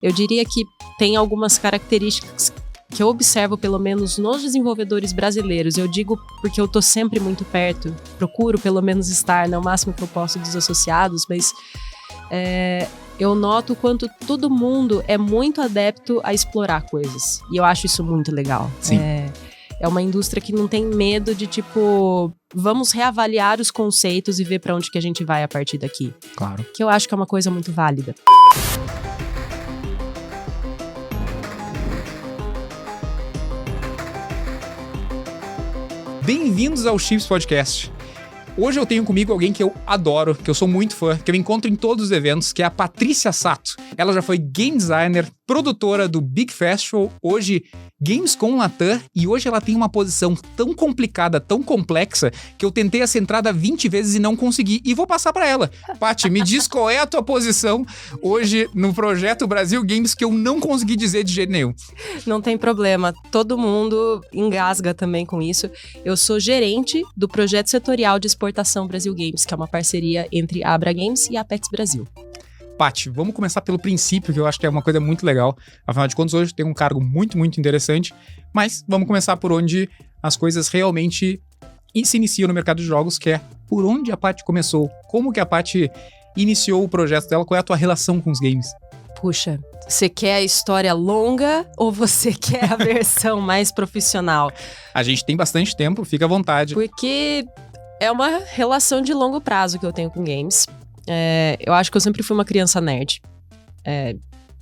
Eu diria que tem algumas características que eu observo, pelo menos nos desenvolvedores brasileiros. Eu digo porque eu tô sempre muito perto, procuro pelo menos estar, né, o máximo que eu posso dos associados, mas eu noto o quanto todo mundo é muito adepto a explorar coisas. E eu acho isso muito legal. Sim. É uma indústria que não tem medo de, tipo, vamos reavaliar os conceitos e ver pra onde que a gente vai a partir daqui. Claro. Que eu acho que é uma coisa muito válida. Bem-vindos ao Chips Podcast. Hoje eu tenho comigo alguém que eu adoro, que eu sou muito fã, que eu encontro em todos os eventos, que é a Patrícia Sato. Ela já foi game designer, produtora do Big Festival, hoje Gamescom Latam, e hoje ela tem uma posição tão complicada, tão complexa, que eu tentei essa entrada 20 vezes e não consegui, e vou passar pra ela. Paty, me diz qual é a tua posição hoje no Projeto Brasil Games, que eu não consegui dizer de jeito nenhum. Não tem problema, todo mundo engasga também com isso. Eu sou gerente do Projeto Setorial de Exportação Brasil Games, que é uma parceria entre a Abra Games e a Apex Brasil. Paty, vamos começar pelo princípio, que eu acho que é uma coisa muito legal. Afinal de contas, hoje tem um cargo muito, muito interessante. Mas vamos começar por onde as coisas realmente se iniciam no mercado de jogos, que é por onde a Paty começou. Como que a Paty iniciou o projeto dela? Qual é a tua relação com os games? Puxa, você quer a história longa ou você quer a versão mais profissional? A gente tem bastante tempo, fica à vontade. Porque é uma relação de longo prazo que eu tenho com games. Eu acho que eu sempre fui uma criança nerd.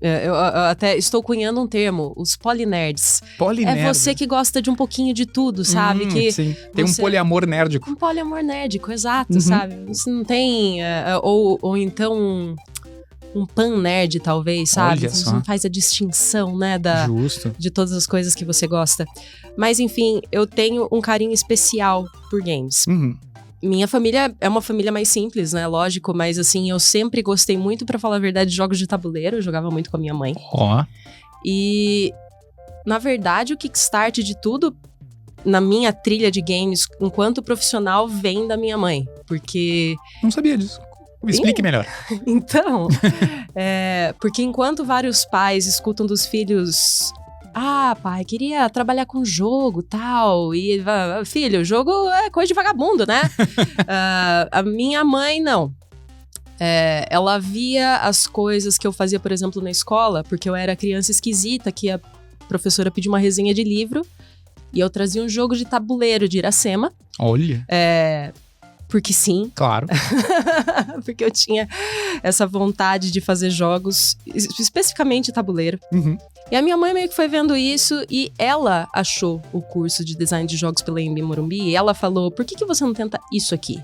Eu até estou cunhando um termo, os polinerds. Polinerds. É você que gosta de um pouquinho de tudo, sabe? Que sim. Tem um poliamor nerdico. Um poliamor nerdico, exato, sabe? Você não tem... ou então um pan-nerd, talvez, sabe? Olha Você só. não faz a distinção, né? Justo. De todas as coisas que você gosta. Mas, enfim, eu tenho um carinho especial por games. Minha família é uma família mais simples, né? Lógico, mas assim, eu sempre gostei muito, pra falar a verdade, de jogos de tabuleiro. Eu jogava muito com a minha mãe. Ó. E, na verdade, o kickstart de tudo na minha trilha de games, enquanto profissional, vem da minha mãe. Porque... Não sabia disso. Explique melhor. Então, porque enquanto vários pais escutam dos filhos... Ah, pai, queria trabalhar com jogo, tal. E, filho, jogo é coisa de vagabundo, né? A minha mãe, não. Ela via as coisas que eu fazia, por exemplo, na escola, porque eu era criança esquisita, que a professora pediu uma resenha de livro, e eu trazia um jogo de tabuleiro de Iracema. Olha. Porque sim. Claro. Porque eu tinha essa vontade de fazer jogos, especificamente tabuleiro. E a minha mãe meio que foi vendo isso e ela achou o curso de design de jogos pela EMB Morumbi e ela falou, por que você não tenta isso aqui?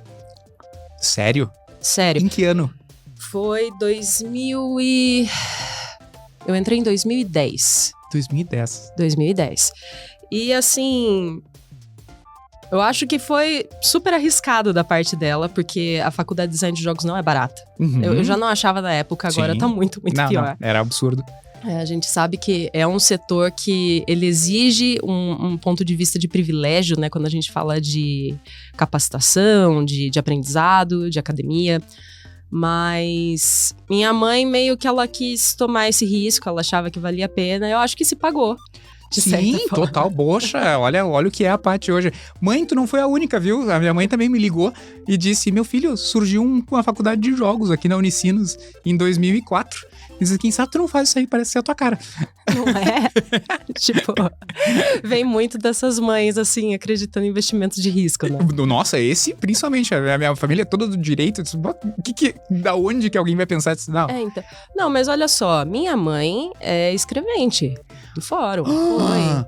Sério? Sério. Em que ano? Foi 2000 e... Eu entrei em 2010. 2010. E assim... Eu acho que foi super arriscado da parte dela, porque a faculdade de design de jogos não é barata. Eu já não achava na época, agora Sim. tá muito pior. Não, era absurdo. A gente sabe que é um setor que ele exige um ponto de vista de privilégio, né? Quando a gente fala de capacitação, de aprendizado, de academia. Mas minha mãe meio que ela quis tomar esse risco, ela achava que valia a pena. Eu acho que se pagou. Sim, total, poxa, olha o que é a Paty hoje. Mãe, tu não foi a única, viu? A minha mãe também me ligou e disse, meu filho, surgiu uma faculdade de jogos aqui na Unicinos em 2004. E disse, quem sabe tu não faz isso aí, parece ser a tua cara. Não é? Tipo, vem muito dessas mães, assim, acreditando em investimentos de risco, né? Nossa, esse principalmente, a minha família é toda do direito, disse, da onde que alguém vai pensar disso? Não. Então. Não, mas olha só, minha mãe é escrevente do fórum.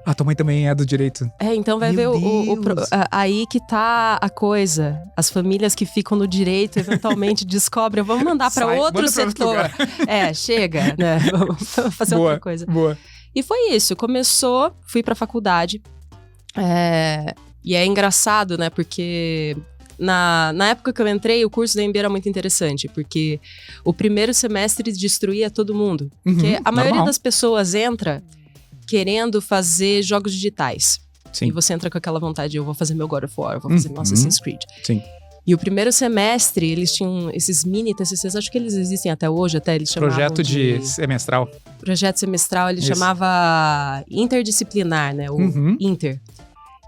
A tua mãe também é do direito. Então vai ver aí que tá a coisa. As famílias que ficam no direito eventualmente descobrem, vamos mandar pra outro setor. Chega, né? Vamos fazer outra coisa. Boa. E foi isso, começou, fui pra faculdade. E é engraçado, né? Porque na época que eu entrei, o curso da EMB era muito interessante, porque o primeiro semestre destruía todo mundo. Porque a maioria das pessoas entra querendo fazer jogos digitais. Sim. E você entra com aquela vontade, eu vou fazer meu God of War, eu vou fazer meu Assassin's Creed. Sim. E o primeiro semestre, eles tinham esses mini TCCs, acho que eles existem até hoje, até eles chamavam Projeto de semestral. Projeto semestral, ele Isso. chamava interdisciplinar, né? O Inter.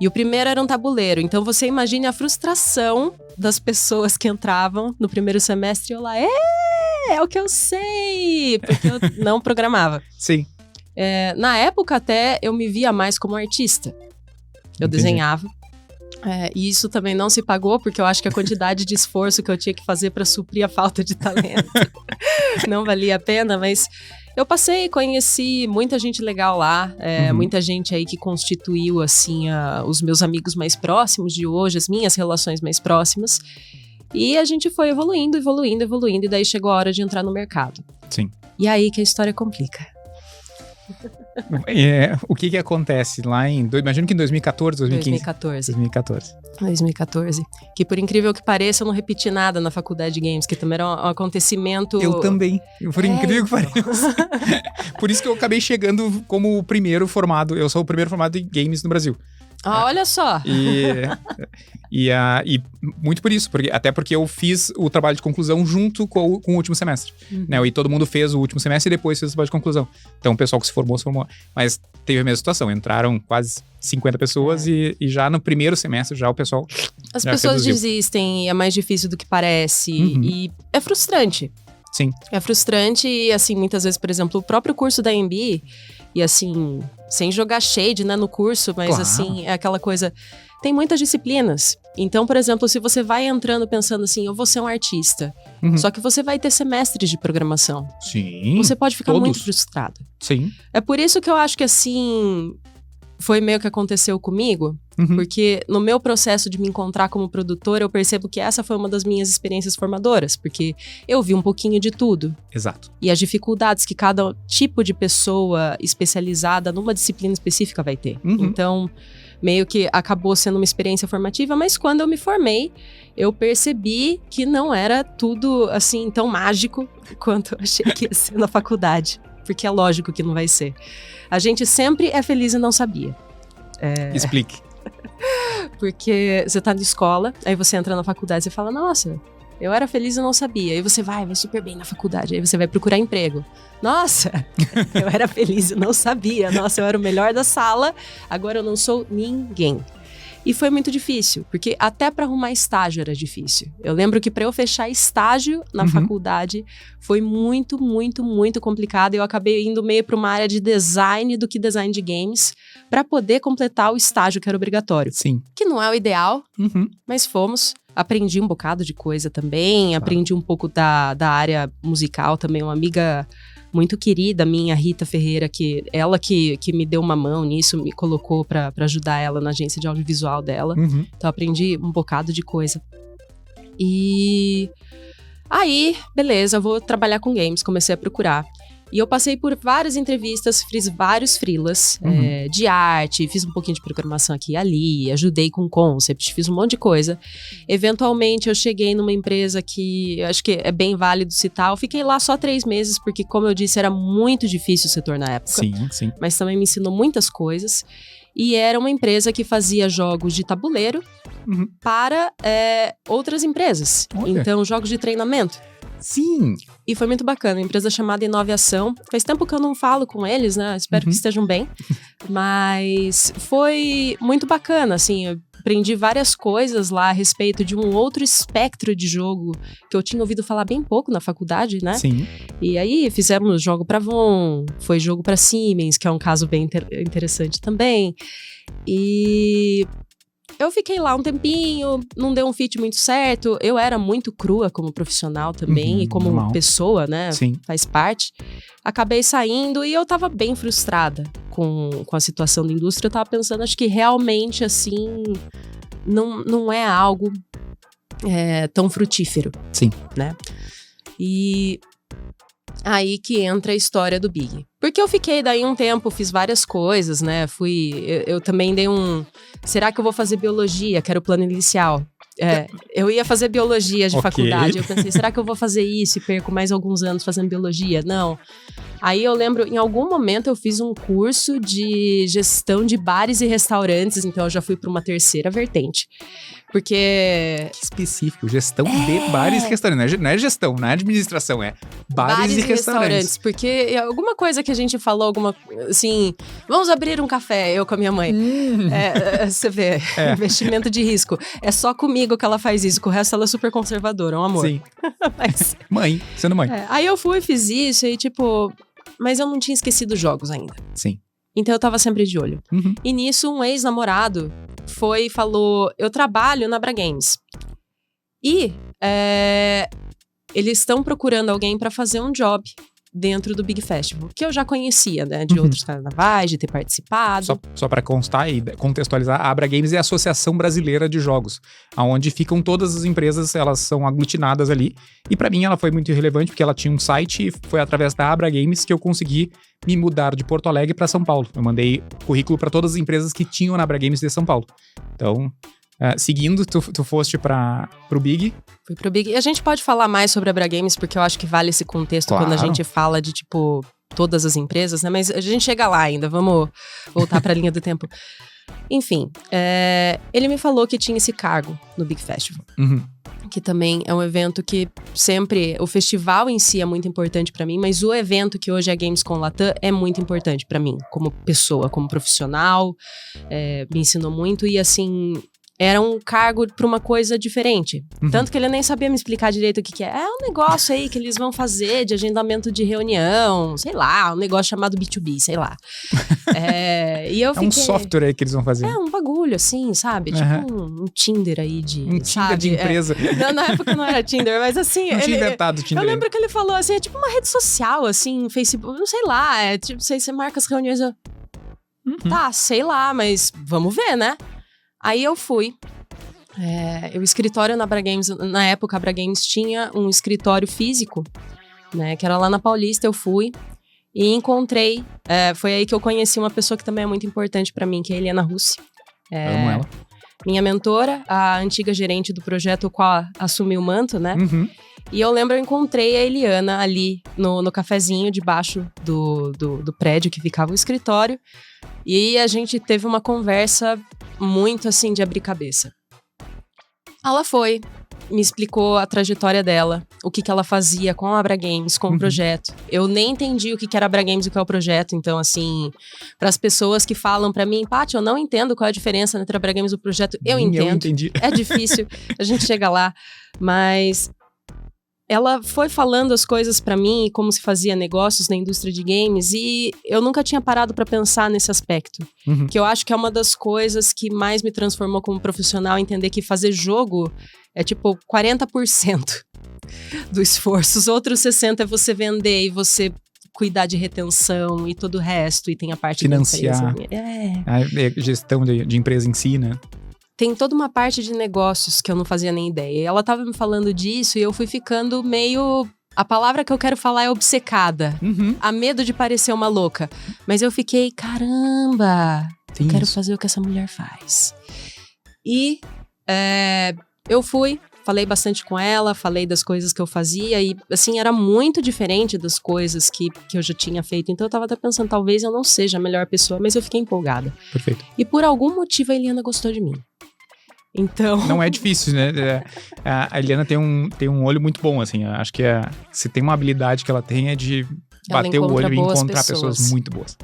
E o primeiro era um tabuleiro. Então, você imagine a frustração das pessoas que entravam no primeiro semestre e eu lá, é o que eu sei! Porque eu não programava. Sim. Na época, até, eu me via mais como artista. Eu Entendi. desenhava. E isso também não se pagou, porque eu acho que a quantidade de esforço que eu tinha que fazer para suprir a falta de talento não valia a pena, mas eu passei, conheci muita gente legal lá, muita gente aí que constituiu, assim, os meus amigos mais próximos de hoje, as minhas relações mais próximas, e a gente foi evoluindo, e daí chegou a hora de entrar no mercado. Sim. E aí que a história complica. O que acontece lá imagino que em 2014, 2015? 2014. Que por incrível que pareça, eu não repeti nada na faculdade de games, que também era um acontecimento... Eu também, por incrível que pareça. Por isso que eu acabei chegando como o primeiro formado, eu sou o primeiro formado em games no Brasil. Olha só! E muito por isso, até porque eu fiz o trabalho de conclusão junto com o último semestre. Né? E todo mundo fez o último semestre e depois fez o trabalho de conclusão. Então o pessoal que se formou. Mas teve a mesma situação, entraram quase 50 pessoas e já no primeiro semestre já o pessoal As já pessoas reduziu. desistem e é mais difícil do que parece. E é frustrante. Sim. É frustrante e, assim, muitas vezes, por exemplo, o próprio curso da AMB, e assim, sem jogar shade, né, no curso, mas Claro. assim, é aquela coisa... Tem muitas disciplinas. Então, por exemplo, se você vai entrando pensando assim, eu vou ser um artista, só que você vai ter semestres de programação. Sim. Você pode ficar todos. muito frustrado. Sim. É por isso que eu acho que, assim, foi meio que aconteceu comigo. Porque no meu processo de me encontrar como produtora, eu percebo que essa foi uma das minhas experiências formadoras. Porque eu vi um pouquinho de tudo. Exato. E as dificuldades que cada tipo de pessoa especializada numa disciplina específica vai ter. Então, meio que acabou sendo uma experiência formativa, mas quando eu me formei, eu percebi que não era tudo, assim, tão mágico quanto eu achei que ia ser na faculdade. Porque é lógico que não vai ser. A gente sempre é feliz e não sabia. Explique. Porque você tá na escola, aí você entra na faculdade e você fala, nossa, eu era feliz e não sabia. Aí você vai super bem na faculdade, aí você vai procurar emprego. Nossa, eu era feliz e não sabia. Nossa, eu era o melhor da sala, agora eu não sou ninguém. E foi muito difícil, porque até para arrumar estágio era difícil. Eu lembro que para eu fechar estágio na faculdade foi muito, muito, muito complicado. Eu acabei indo meio para uma área de design do que design de games para poder completar o estágio que era obrigatório. Sim. Que não é o ideal, mas fomos. Aprendi um bocado de coisa também, aprendi um pouco da área musical também. Uma amiga muito querida minha, Rita Ferreira, ela que me deu uma mão nisso, me colocou pra ajudar ela na agência de audiovisual dela. Então aprendi um bocado de coisa. E aí, beleza, vou trabalhar com games, comecei a procurar. E eu passei por várias entrevistas, fiz vários freelas de arte, fiz um pouquinho de programação aqui e ali, ajudei com concept, fiz um monte de coisa. Eventualmente, eu cheguei numa empresa que acho que é bem válido citar. Eu fiquei lá só 3 meses, porque, como eu disse, era muito difícil o setor na época. Sim. Mas também me ensinou muitas coisas. E era uma empresa que fazia jogos de tabuleiro para outras empresas. Olha. Então, jogos de treinamento. Sim. E foi muito bacana, uma empresa chamada Inovação. Faz tempo que eu não falo com eles, né? Espero que estejam bem. Mas foi muito bacana, assim. Eu aprendi várias coisas lá a respeito de um outro espectro de jogo que eu tinha ouvido falar bem pouco na faculdade, né? Sim. E aí fizemos jogo para Von, foi jogo para Siemens, que é um caso bem interessante também. E eu fiquei lá um tempinho, não deu um fit muito certo. Eu era muito crua como profissional também, e como normal. pessoa, né? Sim. Faz parte. Acabei saindo e eu tava bem frustrada com a situação da indústria. Eu tava pensando, acho que realmente, assim, não é algo tão frutífero. Sim. Né? E aí que entra a história do Big. Porque eu fiquei daí um tempo, fiz várias coisas, né? Eu também dei será que eu vou fazer biologia? Que era o plano inicial. Eu ia fazer biologia de faculdade. Eu pensei, será que eu vou fazer isso e perco mais alguns anos fazendo biologia? Não. Aí eu lembro, em algum momento eu fiz um curso de gestão de bares e restaurantes, então eu já fui para uma terceira vertente. Porque... Que específico, gestão de bares e restaurantes. Não é gestão, não é administração, é bares e restaurantes. Porque alguma coisa que a gente falou, assim, vamos abrir um café, eu com a minha mãe. Você vê, investimento de risco. É só comigo que ela faz isso, com o resto ela é super conservadora, é um amor. Sim. Mas, mãe, sendo mãe. Aí eu fui, fiz isso e tipo... Mas eu não tinha esquecido os jogos ainda. Sim. Então eu tava sempre de olho. Uhum. E nisso, um ex-namorado foi e falou: eu trabalho na Bra Games. E eles estão procurando alguém pra fazer um job dentro do Big Festival. Que eu já conhecia, né? De outros carnavais, de ter participado. Só pra constar e contextualizar, a Abra Games é a Associação Brasileira de Jogos, onde ficam todas as empresas, elas são aglutinadas ali. E pra mim ela foi muito relevante, porque ela tinha um site e foi através da Abra Games que eu consegui me mudar de Porto Alegre pra São Paulo. Eu mandei currículo pra todas as empresas que tinham na Abra Games de São Paulo. Então... seguindo, tu foste pro Big. Fui pro Big. E a gente pode falar mais sobre a Bra Games, porque eu acho que vale esse contexto quando a gente fala de, tipo, todas as empresas, né? Mas a gente chega lá ainda, vamos voltar pra linha do tempo. Enfim, ele me falou que tinha esse cargo no Big Festival. Uhum. Que também é um evento que sempre... O festival em si é muito importante pra mim, mas o evento que hoje é a Gamescom Latam é muito importante pra mim, como pessoa, como profissional. Me ensinou muito e, assim... Era um cargo pra uma coisa diferente. Uhum. Tanto que ele nem sabia me explicar direito o que é. É um negócio aí que eles vão fazer de agendamento de reunião, sei lá, um negócio chamado B2B, sei lá. E eu fiquei... um software aí que eles vão fazer. É um bagulho, assim, sabe? Tipo um Tinder aí de... Um Tinder de empresa. Não, na época não era Tinder, mas assim... Não tinha inventado o Tinder. Eu lembro que ele falou assim, é tipo uma rede social, assim, Facebook, não sei lá, tipo, você marca as reuniões... Tá, sei lá, mas vamos ver, né? Aí eu fui. O escritório na Bra Games, na época a Bra Games tinha um escritório físico, né? Que era lá na Paulista, eu fui e encontrei. Foi aí que eu conheci uma pessoa que também é muito importante pra mim, que é a Eliana Russi. Amo ela. Minha mentora, a antiga gerente do projeto, o qual assumiu o manto, né? Uhum. E eu lembro, eu encontrei a Eliana ali no cafezinho debaixo do prédio que ficava o escritório. E a gente teve uma conversa muito, assim, de abrir cabeça. Ela foi, me explicou a trajetória dela, o que ela fazia com a Bra Games, com o projeto. Eu nem entendi o que era a Bra Games e o que é o projeto. Então, assim, para as pessoas que falam para mim, Paty, eu não entendo qual é a diferença entre a Bra Games e o projeto. Eu entendo. Eu entendi. É difícil, a gente chega lá, mas... Ela foi falando as coisas pra mim, como se fazia negócios na indústria de games, e eu nunca tinha parado pra pensar nesse aspecto. Uhum. Que eu acho que é uma das coisas que mais me transformou como profissional, entender que fazer jogo é tipo 40% do esforço. Os outros 60% é você vender e você cuidar de retenção e todo o resto, e tem a parte financiar, da empresa. A gestão de empresa em si, né? Tem toda uma parte de negócios que eu não fazia nem ideia. E ela tava me falando disso e eu fui ficando meio... A palavra que eu quero falar é obcecada. Uhum. A medo de parecer uma louca. Mas eu fiquei, caramba, eu quero fazer o que essa mulher faz. E eu fui, falei bastante com ela, falei das coisas que eu fazia. E, assim, era muito diferente das coisas que eu já tinha feito. Então eu tava até pensando, talvez eu não seja a melhor pessoa, mas eu fiquei empolgada. Perfeito. E por algum motivo a Eliana gostou de mim. Então... Não é difícil, né? A Eliana tem um olho muito bom, assim. Acho que se tem uma habilidade que ela tem é de bater o olho e encontrar pessoas muito boas.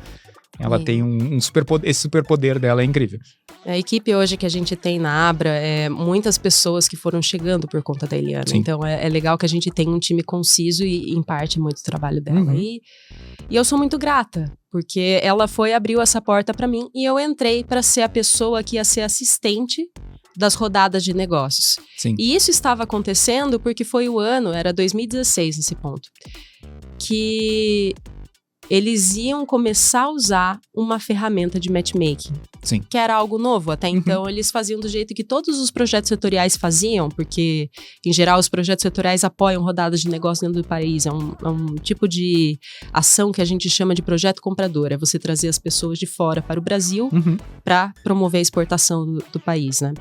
Ela tem esse superpoder dela é incrível. A equipe hoje que a gente tem na Abra é muitas pessoas que foram chegando por conta da Eliana. Sim. Então é legal que a gente tenha um time conciso e, em parte, muito trabalho dela. Uhum. E eu sou muito grata, porque ela abriu essa porta pra mim e eu entrei pra ser a pessoa que ia ser assistente das rodadas de negócios. Sim. E isso estava acontecendo porque foi o ano, era 2016 nesse ponto, que eles iam começar a usar uma ferramenta de matchmaking. Sim. Que era algo novo. Até então, eles faziam do jeito que todos os projetos setoriais faziam, porque, em geral, os projetos setoriais apoiam rodadas de negócio dentro do país. É um tipo de ação que a gente chama de projeto comprador. É você trazer as pessoas de fora para o Brasil para promover a exportação do país, né?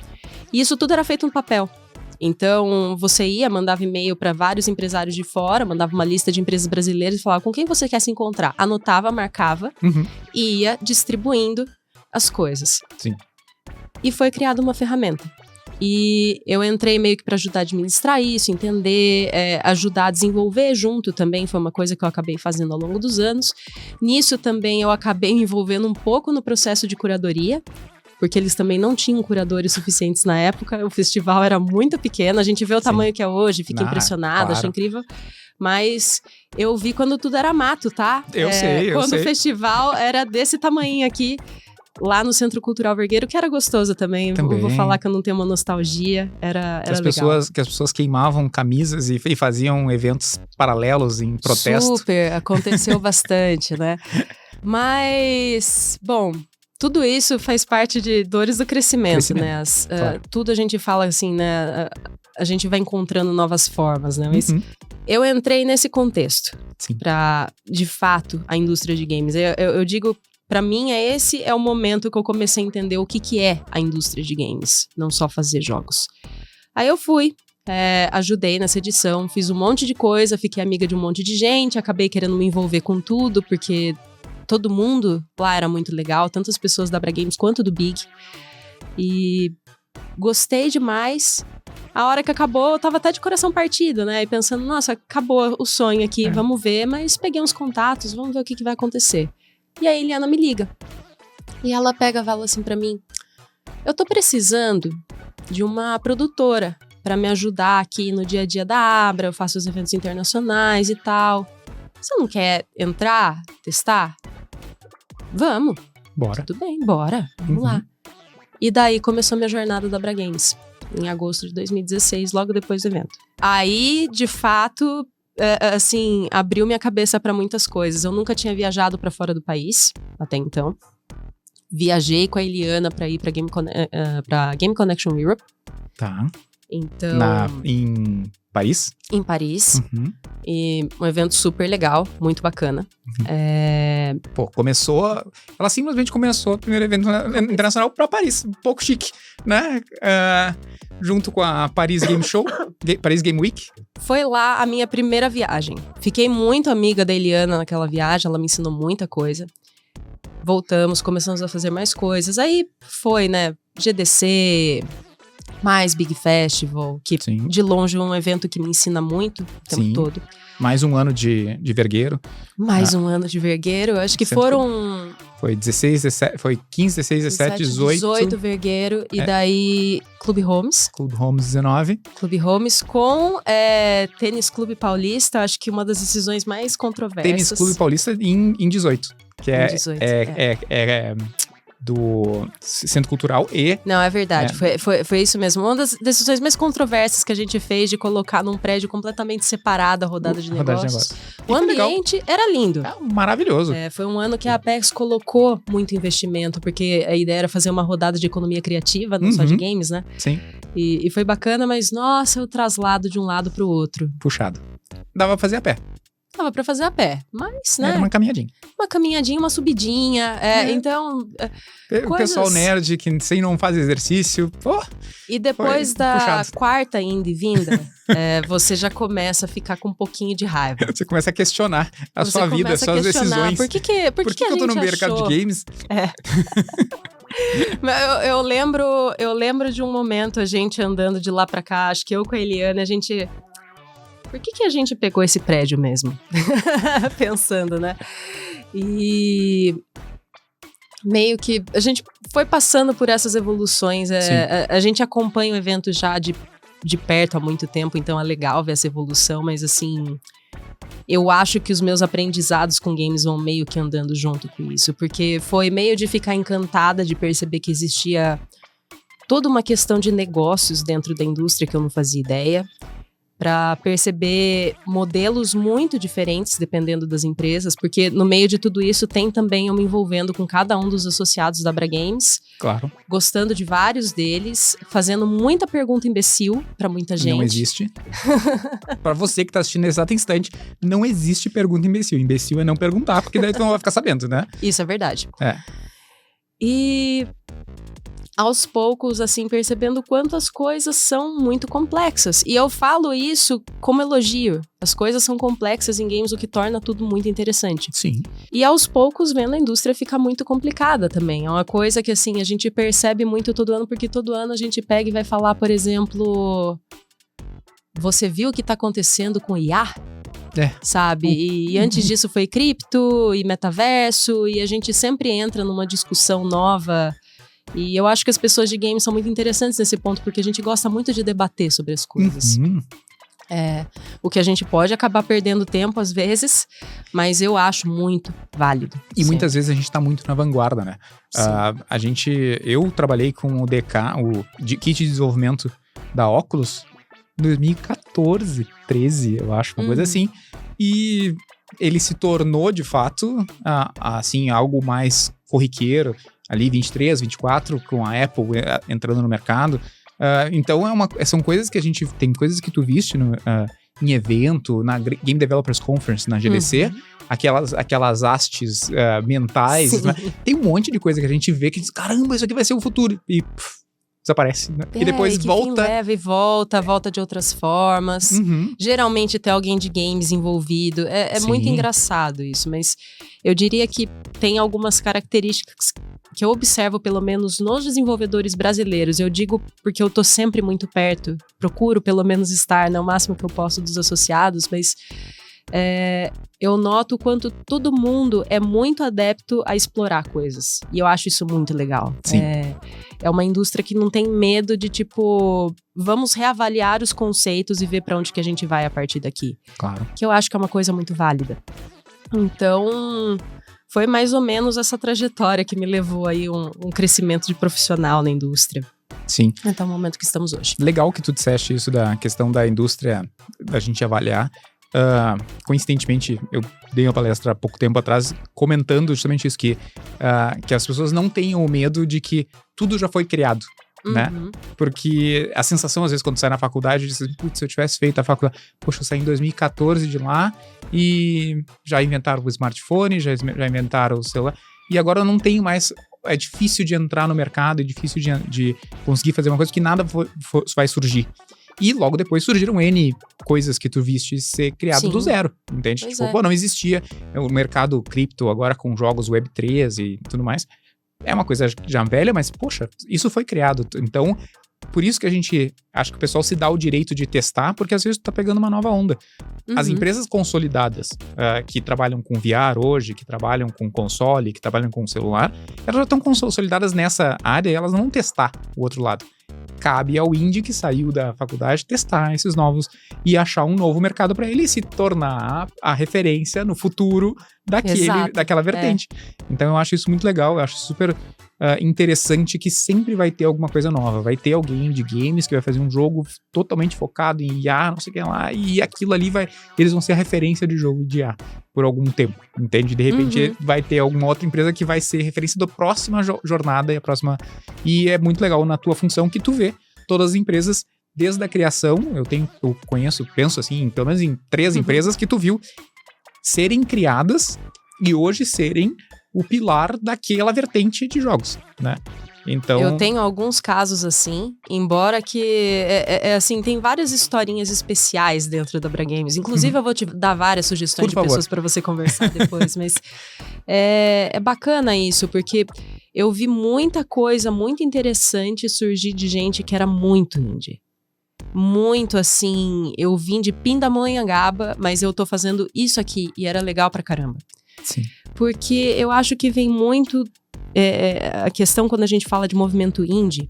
E isso tudo era feito no papel. Então, você mandava e-mail para vários empresários de fora, mandava uma lista de empresas brasileiras e falava com quem você quer se encontrar. Anotava, marcava e ia distribuindo as coisas. Sim. E foi criada uma ferramenta. E eu entrei meio que para ajudar a administrar isso, entender, ajudar a desenvolver junto também, foi uma coisa que eu acabei fazendo ao longo dos anos. Nisso também eu acabei me envolvendo um pouco no processo de curadoria, porque eles também não tinham curadores suficientes na época, o festival era muito pequeno, a gente vê o tamanho que é hoje, fica impressionado, claro. acha incrível. Mas eu vi quando tudo era mato, tá? Eu sei. Quando o festival era desse tamanho aqui, lá no Centro Cultural Vergueiro, que era gostoso também. Eu vou falar que eu não tenho uma nostalgia, era legal. Que as pessoas queimavam camisas e faziam eventos paralelos em protesto. Super, aconteceu bastante, né? Mas, bom, tudo isso faz parte de dores do crescimento, né? Claro. Tudo a gente fala assim, né? A gente vai encontrando novas formas, né? Mas eu entrei nesse contexto para, de fato, a indústria de games. Eu digo, para mim, esse é o momento que eu comecei a entender o que é a indústria de games, não só fazer jogos. Aí eu fui, ajudei nessa edição, fiz um monte de coisa, fiquei amiga de um monte de gente, acabei querendo me envolver com tudo, porque todo mundo lá era muito legal, tanto as pessoas da Abra Games quanto do Big. E gostei demais. A hora que acabou, eu tava até de coração partido, né? E pensando, nossa, acabou o sonho aqui, vamos ver. Mas peguei uns contatos, vamos ver o que vai acontecer. E aí, a Eliana me liga. E ela pega e fala assim pra mim, eu tô precisando de uma produtora pra me ajudar aqui no dia a dia da Abra, eu faço os eventos internacionais e tal. Você não quer entrar, testar? Vamos. Bora. Tudo bem, bora. Vamos lá. E daí começou minha jornada da Abra Games, em agosto de 2016, logo depois do evento. Aí, de fato, assim, abriu minha cabeça para muitas coisas. Eu nunca tinha viajado para fora do país, até então. Viajei com a Eliana para ir para Game Connection Europe. Tá. Então... Em Paris? Em Paris. E um evento super legal, muito bacana. Pô, ela simplesmente começou o primeiro evento internacional pra Paris, um pouco chique, né? Junto com a Paris Game Show, Paris Game Week. Foi lá a minha primeira viagem. Fiquei muito amiga da Eliana naquela viagem, ela me ensinou muita coisa. Voltamos, começamos a fazer mais coisas. Aí foi, né, GDC... mais Big Festival, que de longe é um evento que me ensina muito o tempo todo. Mais um ano de Vergueiro. Mais um ano de Vergueiro. Eu acho que foram... Foi 15, 16, 17, 18 Vergueiro. E daí Clube Homes. Clube Homes 19. Clube Homes com Tênis Clube Paulista. Acho que uma das decisões mais controversas. Tênis Clube Paulista em 18. Que em 18, do Centro Cultural e... Não, é verdade, foi isso mesmo. Uma das decisões mais controversas que a gente fez de colocar num prédio completamente separado a rodada de negócios. O ambiente era lindo. Maravilhoso. Foi um ano que a Apex colocou muito investimento, porque a ideia era fazer uma rodada de economia criativa, não só de games, né? Sim. E foi bacana, mas nossa, o traslado de um lado pro outro. Puxado. Dava pra fazer a pé. Dava pra fazer a pé, mas, né? Era uma caminhadinha. Uma caminhadinha, uma subidinha. Então. O pessoal nerd que não faz exercício. E depois da quarta ida e vinda, você já começa a ficar com um pouquinho de raiva. Você começa a questionar a sua vida, as suas decisões. Por que eu tô no mercado de games? Eu lembro de um momento, a gente andando de lá pra cá, acho que eu com a Eliana, a gente... Por que a gente pegou esse prédio mesmo? Pensando, né? E meio que a gente foi passando por essas evoluções. A gente acompanha o evento já de perto há muito tempo, então é legal ver essa evolução, mas assim, eu acho que os meus aprendizados com games vão meio que andando junto com isso, porque foi meio de ficar encantada de perceber que existia toda uma questão de negócios dentro da indústria que eu não fazia ideia. Para perceber modelos muito diferentes dependendo das empresas, porque no meio de tudo isso tem também eu me envolvendo com cada um dos associados da Abra Games. Claro. Gostando de vários deles, fazendo muita pergunta imbecil para muita gente. Não existe. Para você que tá assistindo nesse exato instante, não existe pergunta imbecil. Imbecil é não perguntar, porque daí tu não vai ficar sabendo, né? Isso é verdade. E aos poucos, assim, percebendo quanto as coisas são muito complexas. E eu falo isso como elogio. As coisas são complexas em games, o que torna tudo muito interessante. Sim. E aos poucos, vendo a indústria ficar muito complicada também. É uma coisa que, assim, a gente percebe muito todo ano, porque todo ano a gente pega e vai falar, por exemplo... Você viu o que tá acontecendo com IA? Sabe? E antes disso foi cripto e metaverso, e a gente sempre entra numa discussão nova. E eu acho que as pessoas de games são muito interessantes nesse ponto, porque a gente gosta muito de debater sobre as coisas. O que a gente pode acabar perdendo tempo às vezes, mas eu acho muito válido. E muitas vezes a gente tá muito na vanguarda, né? Eu trabalhei com o DK, o kit de desenvolvimento da Oculus, em 2014, 13, eu acho, uma coisa assim. E ele se tornou, de fato, assim, algo mais corriqueiro, ali 23, 24, com a Apple entrando no mercado. Então, são coisas que a gente... Tem coisas que tu viste em evento, na Game Developers Conference, na GDC, aquelas hastes mentais. Né? Tem um monte de coisa que a gente vê que diz, caramba, isso aqui vai ser o futuro. E desaparece, né? E depois volta... leva e volta de outras formas. Geralmente tem alguém de games envolvido. É muito engraçado isso, mas eu diria que tem algumas características que eu observo, pelo menos nos desenvolvedores brasileiros. Eu digo porque eu tô sempre muito perto, procuro pelo menos estar no máximo que eu posso dos associados, mas... eu noto o quanto todo mundo é muito adepto a explorar coisas. E eu acho isso muito legal. Sim. É uma indústria que não tem medo de, tipo, vamos reavaliar os conceitos e ver pra onde que a gente vai a partir daqui. Claro. Que eu acho que é uma coisa muito válida. Então, foi mais ou menos essa trajetória que me levou aí um crescimento de profissional na indústria. Sim. Até o momento que estamos hoje. Legal que tu disseste isso da questão da indústria, da gente avaliar. Coincidentemente, eu dei uma palestra há pouco tempo atrás comentando justamente isso, que as pessoas não tenham o medo de que tudo já foi criado, né? Porque a sensação, às vezes, quando sai na faculdade, diz, putz, se eu tivesse feito a faculdade... Poxa, eu saí em 2014 de lá e já inventaram o smartphone, já inventaram o celular, e agora eu não tenho mais... É difícil de entrar no mercado, é difícil de conseguir fazer uma coisa que nada vai surgir. E logo depois surgiram N coisas que tu viste ser criado do zero, entende? Pois Tipo, não existia o mercado cripto agora com jogos Web3 e tudo mais. É uma coisa já velha, mas, poxa, isso foi criado. Então, por isso que a gente acha que o pessoal se dá o direito de testar, porque às vezes tu tá pegando uma nova onda. As empresas consolidadas que trabalham com VR hoje, que trabalham com console, que trabalham com celular, elas já estão consolidadas nessa área e elas não vão testar o outro lado. Cabe ao indie que saiu da faculdade testar esses novos e achar um novo mercado para ele se tornar a referência no futuro daquela vertente. Então eu acho isso muito legal, eu acho super interessante que sempre vai ter alguma coisa nova. Vai ter alguém de games que vai fazer um jogo totalmente focado em IA, não sei o que lá, e aquilo ali eles vão ser a referência de jogo de IA por algum tempo, entende? De repente vai ter alguma outra empresa que vai ser referência da próxima jornada e é muito legal na tua função que tu vê todas as empresas desde a criação. Penso assim, pelo menos em 3 empresas que tu viu serem criadas e hoje serem o pilar daquela vertente de jogos, né? Então... Eu tenho alguns casos assim, embora que, assim, tem várias historinhas especiais dentro da Bra Games. Inclusive, eu vou te dar várias sugestões de pessoas para você conversar depois, mas é bacana isso, porque eu vi muita coisa muito interessante surgir de gente que era muito indie. Muito, assim, eu vim de Pindamonhangaba, mas eu tô fazendo isso aqui e era legal pra caramba. Sim. Porque eu acho que vem muito... a questão quando a gente fala de movimento indie,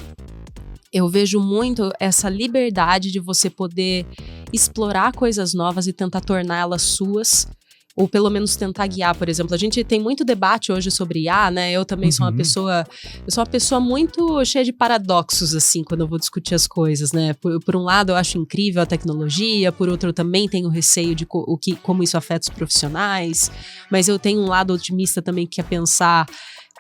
eu vejo muito essa liberdade de você poder explorar coisas novas e tentar torná-las suas, ou pelo menos tentar guiar, por exemplo. A gente tem muito debate hoje sobre IA, né? Eu também sou uma pessoa muito cheia de paradoxos, assim, quando eu vou discutir as coisas, né? Por um lado, eu acho incrível a tecnologia, por outro, eu também tenho receio de como isso afeta os profissionais, mas eu tenho um lado otimista também que é pensar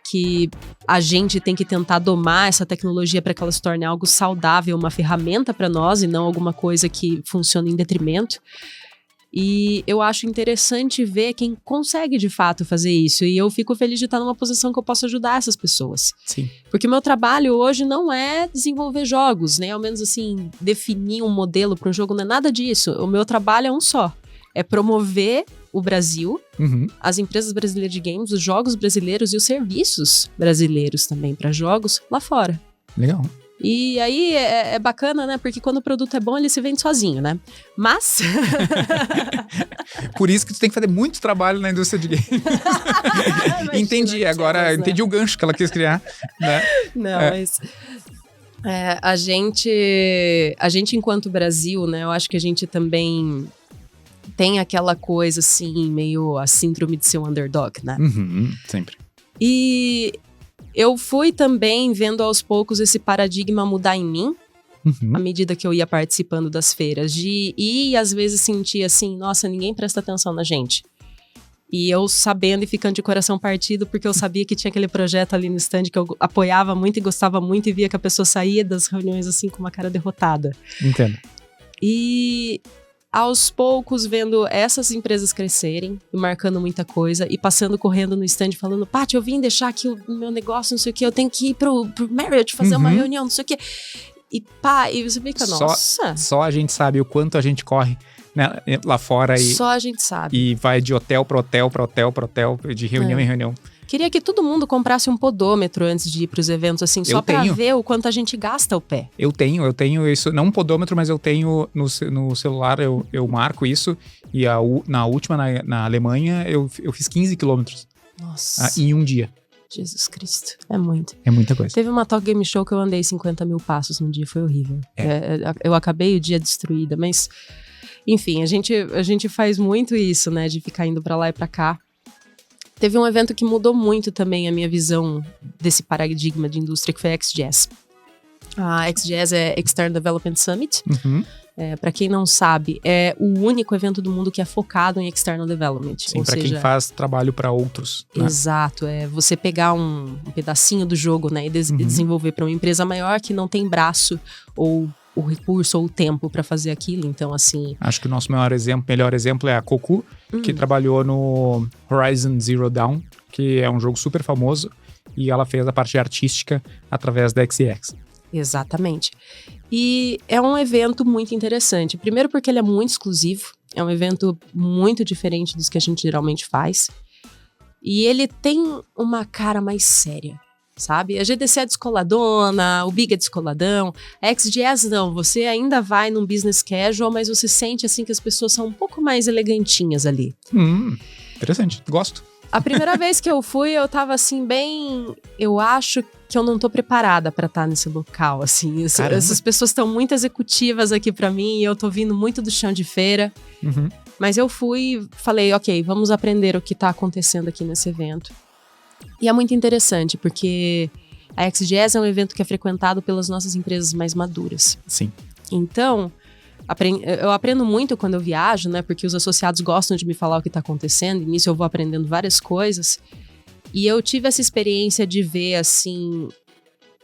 que a gente tem que tentar domar essa tecnologia para que ela se torne algo saudável, uma ferramenta para nós e não alguma coisa que funcione em detrimento. E eu acho interessante ver quem consegue de fato fazer isso. E eu fico feliz de estar numa posição que eu posso ajudar essas pessoas. Sim. Porque o meu trabalho hoje não é desenvolver jogos, né? Ao menos assim, definir um modelo para um jogo, não é nada disso. O meu trabalho é um só. É promover o Brasil, as empresas brasileiras de games, os jogos brasileiros e os serviços brasileiros também para jogos lá fora. Legal. E aí é bacana, né? Porque quando o produto é bom, ele se vende sozinho, né? Mas... Por isso que tu tem que fazer muito trabalho na indústria de games. Entendi, agora entendi o gancho que ela quis criar, né? Não, mas... a gente enquanto Brasil, né? Eu acho que a gente também tem aquela coisa assim, meio a síndrome de ser um underdog, né? Sempre. E eu fui também vendo aos poucos esse paradigma mudar em mim, à medida que eu ia participando das feiras, e às vezes sentir assim, nossa, ninguém presta atenção na gente. E eu sabendo e ficando de coração partido, porque eu sabia que tinha aquele projeto ali no stand que eu apoiava muito e gostava muito, e via que a pessoa saía das reuniões assim com uma cara derrotada. Entendo. E aos poucos, vendo essas empresas crescerem e marcando muita coisa e passando correndo no stand falando, Paty, eu vim deixar aqui o meu negócio, não sei o que, eu tenho que ir pro Marriott fazer uma reunião, não sei o que. E e você fica, nossa. Só a gente sabe o quanto a gente corre, né, lá fora. Só a gente sabe. E vai de hotel para hotel, para hotel, para hotel, de reunião em reunião. Queria que todo mundo comprasse um podômetro antes de ir pros eventos, assim, só pra ver o quanto a gente gasta o pé. Eu tenho isso, não um podômetro, mas eu tenho no celular, eu marco isso. E na última, na Alemanha, eu fiz 15 quilômetros. Nossa. Em um dia. Jesus Cristo, é muito. É muita coisa. Teve uma Talk Game Show que eu andei 50 mil passos num dia, foi horrível. Eu acabei o dia destruída, mas... Enfim, a gente faz muito isso, né, de ficar indo pra lá e pra cá. Teve um evento que mudou muito também a minha visão desse paradigma de indústria, que foi a XGS. A XGS é External Development Summit. Para quem não sabe, é o único evento do mundo que é focado em External Development. Sim, para quem faz trabalho para outros. Né? Exato, é você pegar um pedacinho do jogo, né, e desenvolver para uma empresa maior que não tem braço ou o recurso ou o tempo para fazer aquilo, então assim... Acho que o nosso melhor exemplo é a Cocu, que trabalhou no Horizon Zero Dawn, que é um jogo super famoso, e ela fez a parte artística através da XEX. Exatamente. E é um evento muito interessante, primeiro porque ele é muito exclusivo, é um evento muito diferente dos que a gente geralmente faz, e ele tem uma cara mais séria. Sabe? A GDC é descoladona, o Big é descoladão, a XGS não, você ainda vai num business casual, mas você sente assim que as pessoas são um pouco mais elegantinhas ali. Interessante, gosto. A primeira vez que eu fui, eu tava assim bem... Eu acho que eu não tô preparada pra estar nesse local, assim. Essas pessoas estão muito executivas aqui pra mim e eu tô vindo muito do chão de feira. Mas eu fui e falei, ok, vamos aprender o que tá acontecendo aqui nesse evento. E é muito interessante, porque a XGS é um evento que é frequentado pelas nossas empresas mais maduras. Sim. Então, eu aprendo muito quando eu viajo, né? Porque os associados gostam de me falar o que está acontecendo, e nisso eu vou aprendendo várias coisas. E eu tive essa experiência de ver, assim,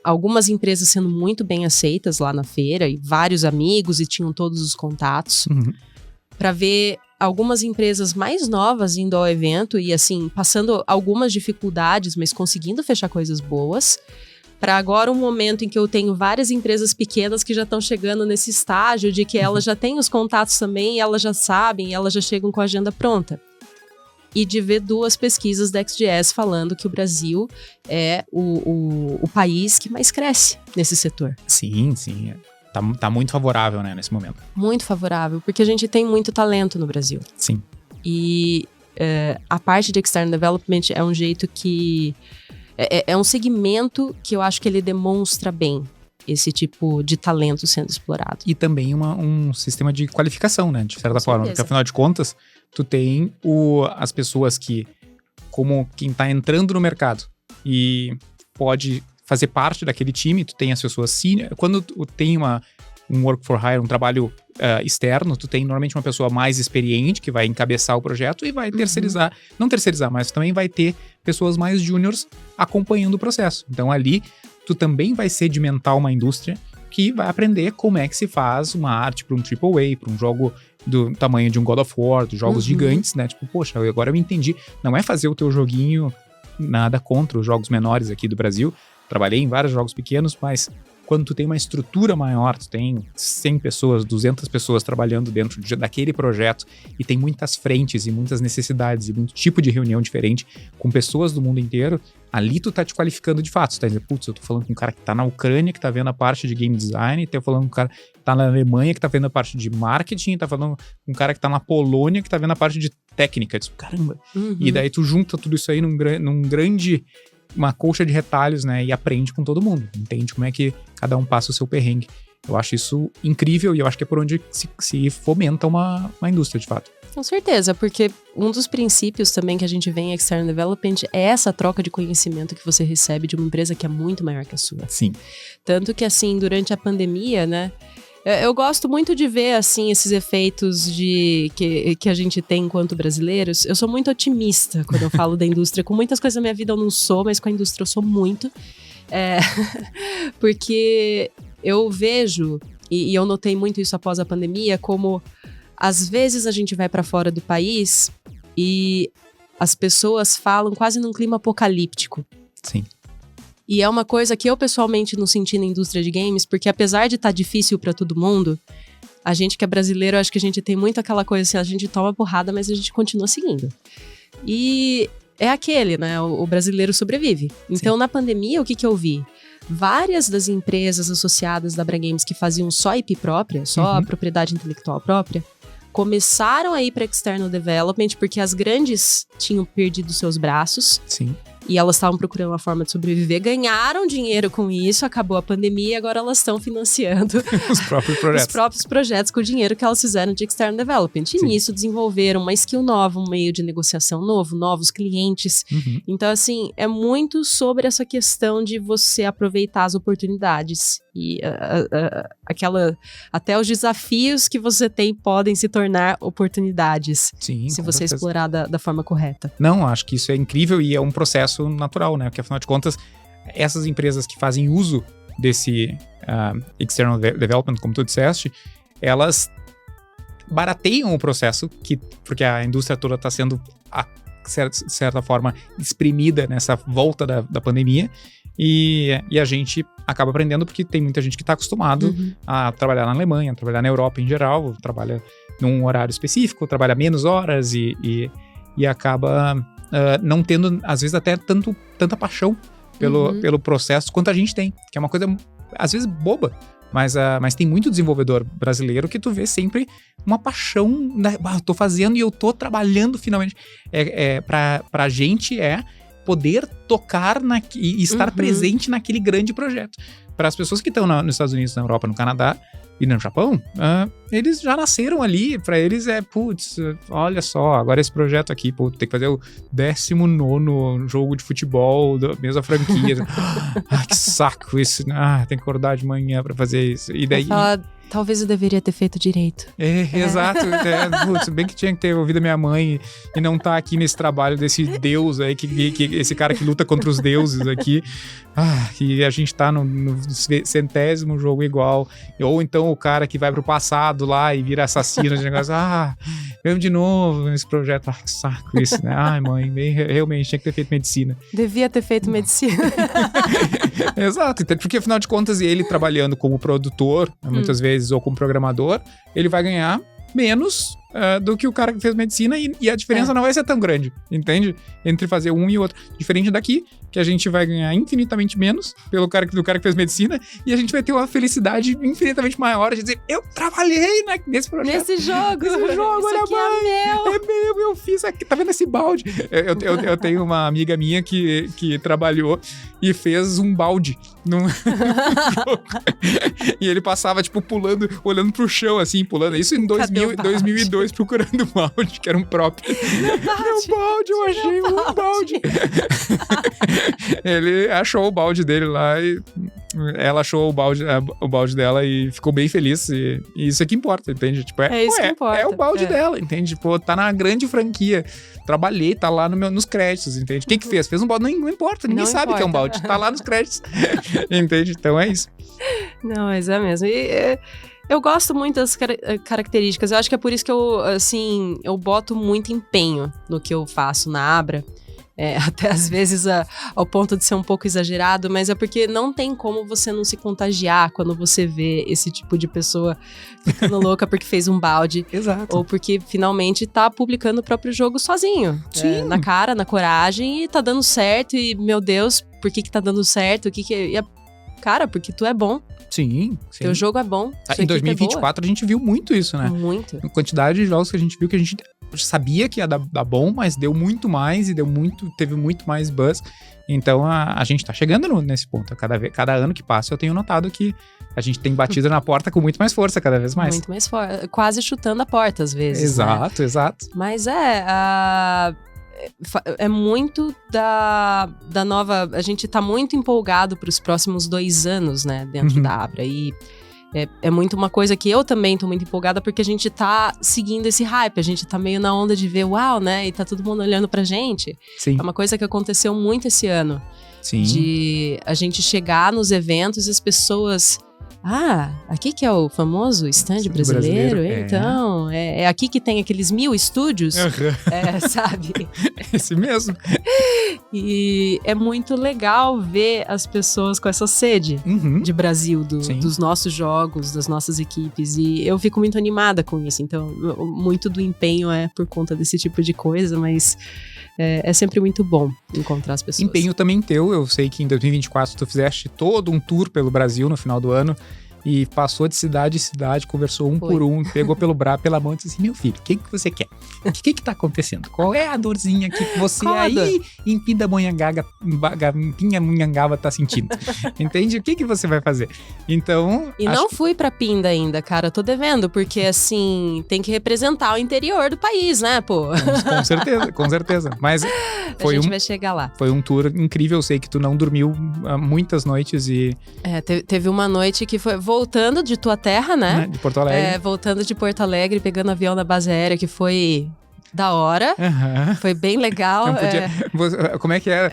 algumas empresas sendo muito bem aceitas lá na feira, e vários amigos, e tinham todos os contatos, para ver algumas empresas mais novas indo ao evento e, assim, passando algumas dificuldades, mas conseguindo fechar coisas boas. Para agora, um momento em que eu tenho várias empresas pequenas que já estão chegando nesse estágio de que elas já têm os contatos também, e elas já sabem, e elas já chegam com a agenda pronta. E de ver 2 pesquisas da XGS falando que o Brasil é o país que mais cresce nesse setor. Sim. Tá muito favorável, né, nesse momento. Muito favorável, porque a gente tem muito talento no Brasil. Sim. E a parte de External Development é um jeito que... É um segmento que eu acho que ele demonstra bem esse tipo de talento sendo explorado. E também um sistema de qualificação, né, de certa forma. Porque, afinal de contas, tu tem as pessoas que, como quem tá entrando no mercado e pode fazer parte daquele time, tu tem as pessoas senior. Quando tu tem um work for hire, um trabalho externo, tu tem normalmente uma pessoa mais experiente que vai encabeçar o projeto e vai terceirizar, não terceirizar, mas também vai ter pessoas mais júniores acompanhando o processo. Então ali, tu também vai sedimentar uma indústria que vai aprender como é que se faz uma arte para um AAA, para um jogo do tamanho de um God of War, dos jogos gigantes, né? Tipo, poxa, agora eu entendi. Não é fazer o teu joguinho, nada contra os jogos menores aqui do Brasil. Trabalhei em vários jogos pequenos, mas quando tu tem uma estrutura maior, tu tem 100 pessoas, 200 pessoas trabalhando dentro daquele projeto e tem muitas frentes e muitas necessidades e muito tipo de reunião diferente com pessoas do mundo inteiro, ali tu tá te qualificando de fato. Tu tá dizendo, putz, eu tô falando com um cara que tá na Ucrânia, que tá vendo a parte de game design, tô falando com um cara que tá na Alemanha, que tá vendo a parte de marketing, tá falando com um cara que tá na Polônia, que tá vendo a parte de técnica. Eu disse, caramba! E daí tu junta tudo isso aí num grande... uma colcha de retalhos, né, e aprende com todo mundo, entende como é que cada um passa o seu perrengue. Eu acho isso incrível e eu acho que é por onde se fomenta uma indústria, de fato. Com certeza, porque um dos princípios também que a gente vê em External Development é essa troca de conhecimento que você recebe de uma empresa que é muito maior que a sua. Sim. Tanto que, assim, durante a pandemia, né, eu gosto muito de ver, assim, esses efeitos que a gente tem enquanto brasileiros. Eu sou muito otimista quando eu falo da indústria. Com muitas coisas da minha vida eu não sou, mas com a indústria eu sou muito. Porque eu vejo, e eu notei muito isso após a pandemia, como às vezes a gente vai para fora do país e as pessoas falam quase num clima apocalíptico. Sim. E é uma coisa que eu pessoalmente não senti na indústria de games, porque apesar de estar difícil pra todo mundo, a gente que é brasileiro, acho que a gente tem muito aquela coisa assim, a gente toma porrada, mas a gente continua seguindo. E é aquele, né, o brasileiro sobrevive. Então, na pandemia, o que eu vi? Várias das empresas associadas da Bra Games que faziam só IP própria, só a propriedade intelectual própria, começaram a ir para External Development, porque as grandes tinham perdido seus braços. Sim. E elas estavam procurando uma forma de sobreviver, ganharam dinheiro com isso, acabou a pandemia e agora elas estão financiando os próprios projetos com o dinheiro que elas fizeram de External Development. E nisso desenvolveram uma skill nova, um meio de negociação novo, novos clientes. Então, assim, é muito sobre essa questão de você aproveitar as oportunidades. E até os desafios que você tem podem se tornar oportunidades. Sim, se você explorar da forma correta. Não, acho que isso é incrível e é um processo natural, né? Porque, afinal de contas, essas empresas que fazem uso desse External Development, como tu disseste, elas barateiam o processo, porque a indústria toda está sendo, de certa forma, exprimida nessa volta da pandemia. E a gente acaba aprendendo porque tem muita gente que está acostumado a trabalhar na Alemanha, a trabalhar na Europa em geral, trabalha num horário específico, trabalha menos horas e acaba não tendo, às vezes, até tanta paixão pelo processo quanto a gente tem, que é uma coisa, às vezes, boba. Mas tem muito desenvolvedor brasileiro que tu vê sempre uma paixão, né? Eu tô fazendo e eu tô trabalhando finalmente. Pra gente poder tocar e estar presente naquele grande projeto. Para as pessoas que estão nos Estados Unidos, na Europa, no Canadá e no Japão, eles já nasceram ali. Para eles putz, olha só, agora esse projeto aqui, tem que fazer o 19º jogo de futebol da mesma franquia. Que saco isso. Tem que acordar de manhã para fazer isso. E daí... Talvez eu deveria ter feito direito. Exato. Putz, bem que tinha que ter ouvido a minha mãe e não tá aqui nesse trabalho desse deus aí, esse cara que luta contra os deuses aqui. E a gente tá no 100º jogo igual. Ou então o cara que vai pro passado lá e vira assassino de negócio. Vemos de novo nesse projeto. Que saco isso, né? Mãe, realmente tinha que ter feito medicina. Devia ter feito medicina. Exato. Porque afinal de contas, ele trabalhando como produtor, muitas vezes, ou como programador, ele vai ganhar menos do que o cara que fez medicina e a diferença não vai ser tão grande, entende? Entre fazer um e outro. Diferente daqui, que a gente vai ganhar infinitamente menos do cara que fez medicina e a gente vai ter uma felicidade infinitamente maior de dizer, eu trabalhei nesse projeto. Nesse jogo, olha, aqui mãe, é meu. Eu fiz aqui, tá vendo esse balde? Eu tenho uma amiga minha que trabalhou e fez um balde num jogo. E ele passava, tipo, pulando, olhando pro chão, assim, pulando. Isso em 2002, procurando o balde, que era um prop. Meu balde, eu achei um balde. Ele achou o balde dele lá e ela achou o balde dela e ficou bem feliz. E isso é que importa, entende? Tipo, É isso que importa. É o balde dela, entende? Tipo, tá na grande franquia. Trabalhei, tá lá nos créditos, entende? Quem que fez? Fez um balde, não importa. Ninguém sabe que é um balde. Tá lá nos créditos. Entende? Então é isso. Não, mas é mesmo. E eu gosto muito das características. Eu acho que é por isso que eu boto muito empenho no que eu faço na Abra. Até às vezes ao ponto de ser um pouco exagerado, mas é porque não tem como você não se contagiar quando você vê esse tipo de pessoa ficando louca porque fez um balde. Exato. Ou porque finalmente tá publicando o próprio jogo sozinho. Sim. Na cara, na coragem, e tá dando certo. E, meu Deus, por que tá dando certo? Cara, porque tu é bom. Sim. Teu jogo é bom. Em 2024 a gente viu muito isso, né? Muito. A quantidade de jogos que a gente viu que a gente sabia que ia dar bom, mas deu muito mais e teve muito mais buzz. Então a gente tá chegando nesse ponto. Cada ano que passa eu tenho notado que a gente tem batido na porta com muito mais força cada vez mais. Muito mais forte. Quase chutando a porta às vezes. Exato, né? Exato. Mas é muito da nova... A gente tá muito empolgado para os próximos 2 anos, né? Dentro da Abra. E é muito uma coisa que eu também tô muito empolgada, porque a gente tá seguindo esse hype. A gente tá meio na onda de ver, uau, né? E tá todo mundo olhando pra gente. Sim. É uma coisa que aconteceu muito esse ano. Sim. De a gente chegar nos eventos e as pessoas... aqui que é o famoso stand brasileiro. Então, é aqui que tem aqueles 1000 estúdios, sabe? Esse mesmo. E é muito legal ver as pessoas com essa sede de Brasil, dos nossos jogos, das nossas equipes. E eu fico muito animada com isso. Então, muito do empenho é por conta desse tipo de coisa, mas... É sempre muito bom encontrar as pessoas. Empenho também teu. Eu sei que em 2024 tu fizeste todo um tour pelo Brasil no final do ano e passou de cidade em cidade, conversou por um, pegou pela mão e disse assim, meu filho, o que você quer? O que que tá acontecendo? Qual é a dorzinha que você aí em Pindamonhangaba tá sentindo? Entende? O que você vai fazer? Então... não fui pra Pinda ainda, cara. Tô devendo, porque assim, tem que representar o interior do país, né, pô? Com certeza. Mas a gente vai chegar lá. Foi um tour incrível. Eu sei que tu não dormiu muitas noites e... Teve uma noite que foi voltando de tua terra, né? De Porto Alegre. Voltando de Porto Alegre, pegando avião da base aérea, que foi da hora. Foi bem legal. Não podia... Como é que era?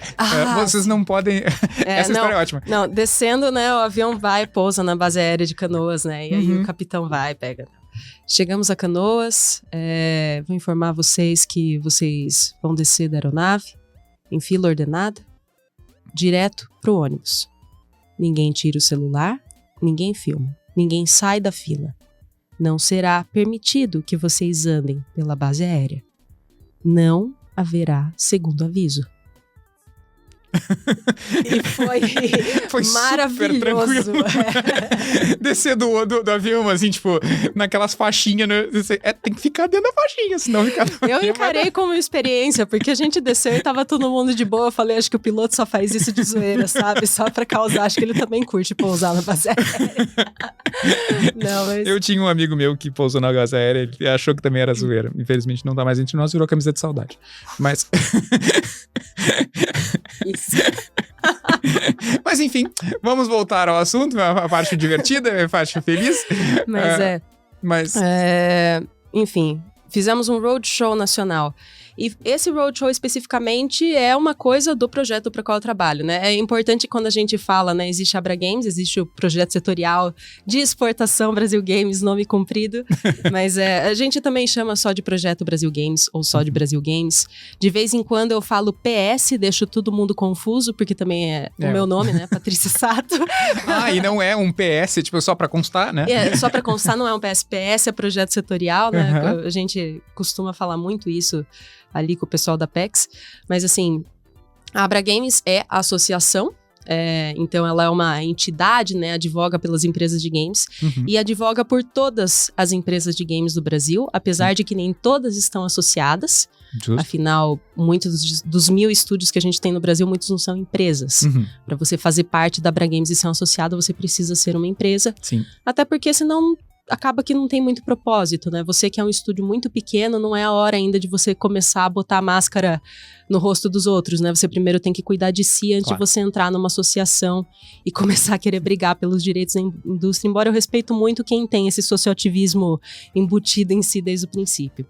Vocês não podem... Essa história é ótima. Não, descendo, né? O avião vai, pousa na base aérea de Canoas, né? E aí o capitão vai, pega... Chegamos a Canoas, vou informar vocês que vocês vão descer da aeronave, em fila ordenada, direto pro ônibus. Ninguém tira o celular, ninguém filma, ninguém sai da fila. Não será permitido que vocês andem pela base aérea. Não haverá segundo aviso. E foi maravilhoso. Descer do avião, assim, tipo, naquelas faixinhas, né? Tem que ficar dentro da faixinha, senão ficar... Eu encarei como experiência, porque a gente desceu e tava todo mundo de boa. Eu falei, acho que o piloto só faz isso de zoeira, sabe? Só pra causar. Acho que ele também curte pousar na base aérea. Não, mas... Eu tinha um amigo meu que pousou na base aérea, ele achou que também era zoeira. Infelizmente não tá mais entre nós, virou camisa de saudade. Mas... Isso. Mas enfim, vamos voltar ao assunto, a parte divertida, a parte feliz. Enfim, fizemos um roadshow nacional. E esse roadshow especificamente é uma coisa do projeto para qual eu trabalho, né? É importante quando a gente fala, né? Existe a Abra Games, existe o projeto setorial de exportação Brasil Games, nome comprido. Mas a gente também chama só de projeto Brasil Games ou só de Brasil Games. De vez em quando eu falo PS, deixo todo mundo confuso, porque também é o meu nome, né? Patrícia Sato. E não é um PS, tipo, só para constar, né? Só para constar, não é um PS. PS é projeto setorial, né? A gente costuma falar muito isso ali com o pessoal da PEX, mas assim, a Abra Games é a associação, então ela é uma entidade, né, advoga pelas empresas de games e advoga por todas as empresas de games do Brasil, apesar de que nem todas estão associadas. Justo. Afinal, muitos dos 1000 estúdios que a gente tem no Brasil, muitos não são empresas. Para você fazer parte da Abra Games e ser um associado, você precisa ser uma empresa. Sim. Até porque senão acaba que não tem muito propósito, né? Você que é um estúdio muito pequeno, não é a hora ainda de você começar a botar a máscara no rosto dos outros, né? Você primeiro tem que cuidar de si antes de você entrar numa associação e começar a querer brigar pelos direitos da indústria, embora eu respeito muito quem tem esse socioativismo embutido em si desde o princípio.